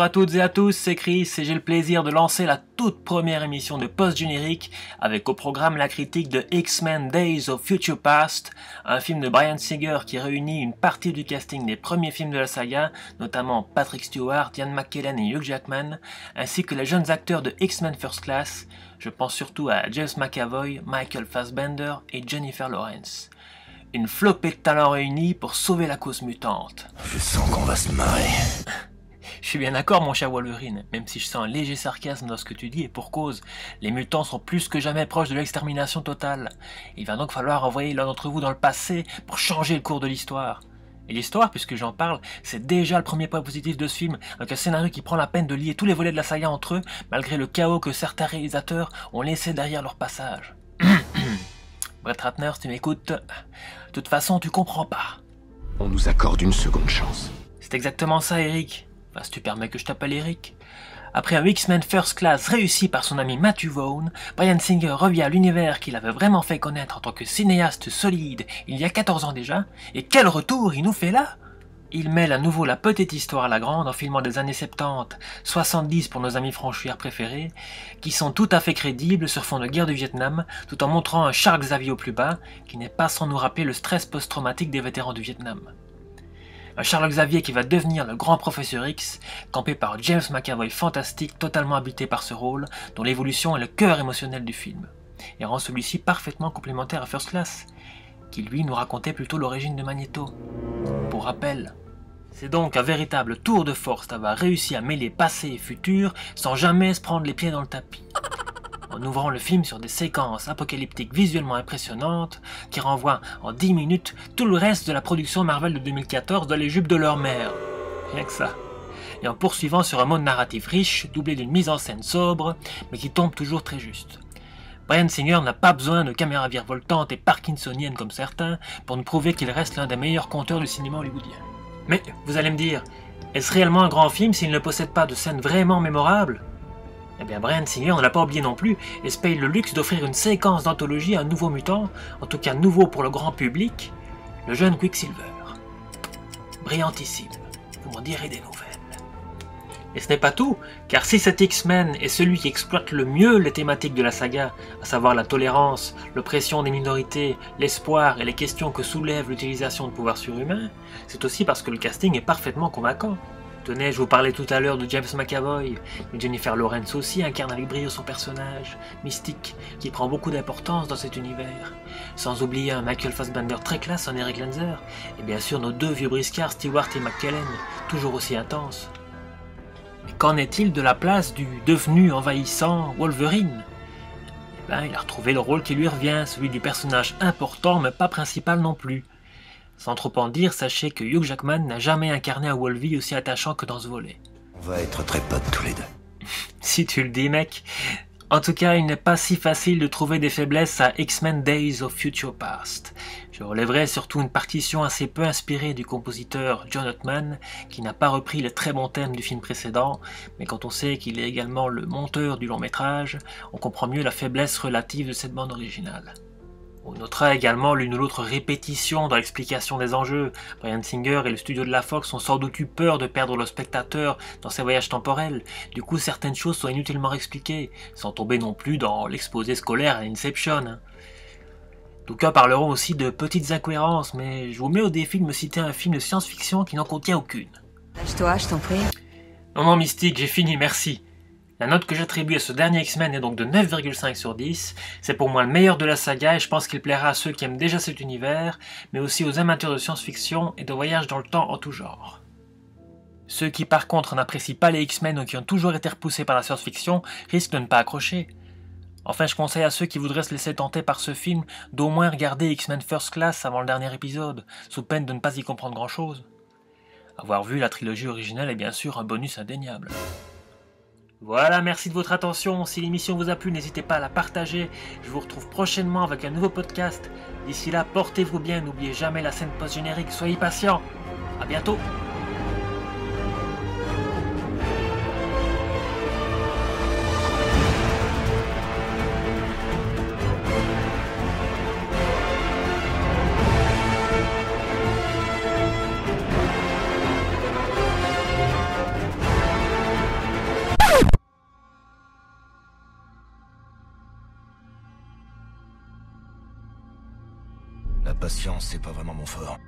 à toutes et à tous, c'est Chris et j'ai le plaisir de lancer la toute première émission de post-générique avec au programme la critique de X-Men Days of Future Past, un film de Bryan Singer qui réunit une partie du casting des premiers films de la saga, notamment Patrick Stewart, Ian McKellen et Hugh Jackman, ainsi que les jeunes acteurs de X-Men First Class, je pense surtout à James McAvoy, Michael Fassbender et Jennifer Lawrence. Une flopée de talents réunis pour sauver la cause mutante. Je sens qu'on va se marrer. Je suis bien d'accord mon cher Wolverine, même si je sens un léger sarcasme dans ce que tu dis et pour cause, les mutants sont plus que jamais proches de l'extermination totale. Il va donc falloir envoyer l'un d'entre vous dans le passé pour changer le cours de l'histoire. Et l'histoire, puisque j'en parle, c'est déjà le premier point positif de ce film, avec un scénario qui prend la peine de lier tous les volets de la saga entre eux, malgré le chaos que certains réalisateurs ont laissé derrière leur passage. Brett Ratner, si tu m'écoutes, de toute façon tu comprends pas. On nous accorde une seconde chance. C'est exactement ça Eric. Enfin, si tu permets que je t'appelle Eric. Après un X-Men First Class réussi par son ami Matthew Vaughn, Bryan Singer revient à l'univers qu'il avait vraiment fait connaître en tant que cinéaste solide il y a 14 ans déjà, et quel retour il nous fait là! Il mêle à nouveau la petite histoire à la grande en filmant des années 70, 70 pour nos amis franchouillards préférés, qui sont tout à fait crédibles sur fond de guerre du Vietnam, tout en montrant un Charles Xavier au plus bas, qui n'est pas sans nous rappeler le stress post-traumatique des vétérans du Vietnam. Un Charles Xavier qui va devenir le grand professeur X, campé par James McAvoy fantastique, totalement habité par ce rôle, dont l'évolution est le cœur émotionnel du film, et rend celui-ci parfaitement complémentaire à First Class, qui lui nous racontait plutôt l'origine de Magneto. Pour rappel, c'est donc un véritable tour de force d'avoir réussi à mêler passé et futur sans jamais se prendre les pieds dans le tapis. En ouvrant le film sur des séquences apocalyptiques visuellement impressionnantes qui renvoient en 10 minutes tout le reste de la production Marvel de 2014 dans les jupes de leur mère. Rien que ça. Et en poursuivant sur un mode narratif riche, doublé d'une mise en scène sobre, mais qui tombe toujours très juste. Bryan Singer n'a pas besoin de caméras virevoltantes et parkinsoniennes comme certains pour nous prouver qu'il reste l'un des meilleurs conteurs du cinéma hollywoodien. Mais, vous allez me dire, est-ce réellement un grand film s'il ne possède pas de scènes vraiment mémorables ? Eh bien, Bryan Singer ne l'a pas oublié non plus et se paye le luxe d'offrir une séquence d'anthologie à un nouveau mutant, en tout cas nouveau pour le grand public, le jeune Quicksilver. Brillantissime, vous m'en direz des nouvelles. Et ce n'est pas tout, car si cet X-Men est celui qui exploite le mieux les thématiques de la saga, à savoir la tolérance, l'oppression des minorités, l'espoir et les questions que soulève l'utilisation de pouvoirs surhumains, c'est aussi parce que le casting est parfaitement convaincant. Tenez, je vous parlais tout à l'heure de James McAvoy, mais Jennifer Lawrence aussi incarne avec brio son personnage, mystique, qui prend beaucoup d'importance dans cet univers. Sans oublier un Michael Fassbender très classe en Eric Lanzer, et bien sûr nos deux vieux briscards Stewart et McKellen, toujours aussi intenses. Mais qu'en est-il de la place du devenu envahissant Wolverine ? Eh ben, il a retrouvé le rôle qui lui revient, celui du personnage important mais pas principal non plus. Sans trop en dire, sachez que Hugh Jackman n'a jamais incarné un Wolverine aussi attachant que dans ce volet. On va être très potes tous les deux. Si tu le dis mec. En tout cas, il n'est pas si facile de trouver des faiblesses à X-Men Days of Future Past. Je relèverai surtout une partition assez peu inspirée du compositeur John Ottman, qui n'a pas repris les très bons thèmes du film précédent, mais quand on sait qu'il est également le monteur du long métrage, on comprend mieux la faiblesse relative de cette bande originale. On notera également l'une ou l'autre répétition dans l'explication des enjeux. Bryan Singer et le studio de la Fox ont sans doute eu peur de perdre le spectateur dans ses voyages temporels. Du coup, certaines choses sont inutilement expliquées, sans tomber non plus dans l'exposé scolaire à Inception. D'aucuns parleront aussi de petites incohérences, mais je vous mets au défi de me citer un film de science-fiction qui n'en contient aucune. Lâche-toi, je t'en prie. Non, Mystique, j'ai fini, merci. La note que j'attribue à ce dernier X-Men est donc de 9,5 sur 10. C'est pour moi le meilleur de la saga et je pense qu'il plaira à ceux qui aiment déjà cet univers, mais aussi aux amateurs de science-fiction et de voyages dans le temps en tout genre. Ceux qui par contre n'apprécient pas les X-Men ou qui ont toujours été repoussés par la science-fiction risquent de ne pas accrocher. Enfin, je conseille à ceux qui voudraient se laisser tenter par ce film d'au moins regarder X-Men First Class avant le dernier épisode, sous peine de ne pas y comprendre grand-chose. Avoir vu la trilogie originale est bien sûr un bonus indéniable. Voilà, merci de votre attention. Si l'émission vous a plu, n'hésitez pas à la partager. Je vous retrouve prochainement avec un nouveau podcast. D'ici là, portez-vous bien, n'oubliez jamais la scène post-générique. Soyez patients. À bientôt. patience, c'est pas vraiment mon fort.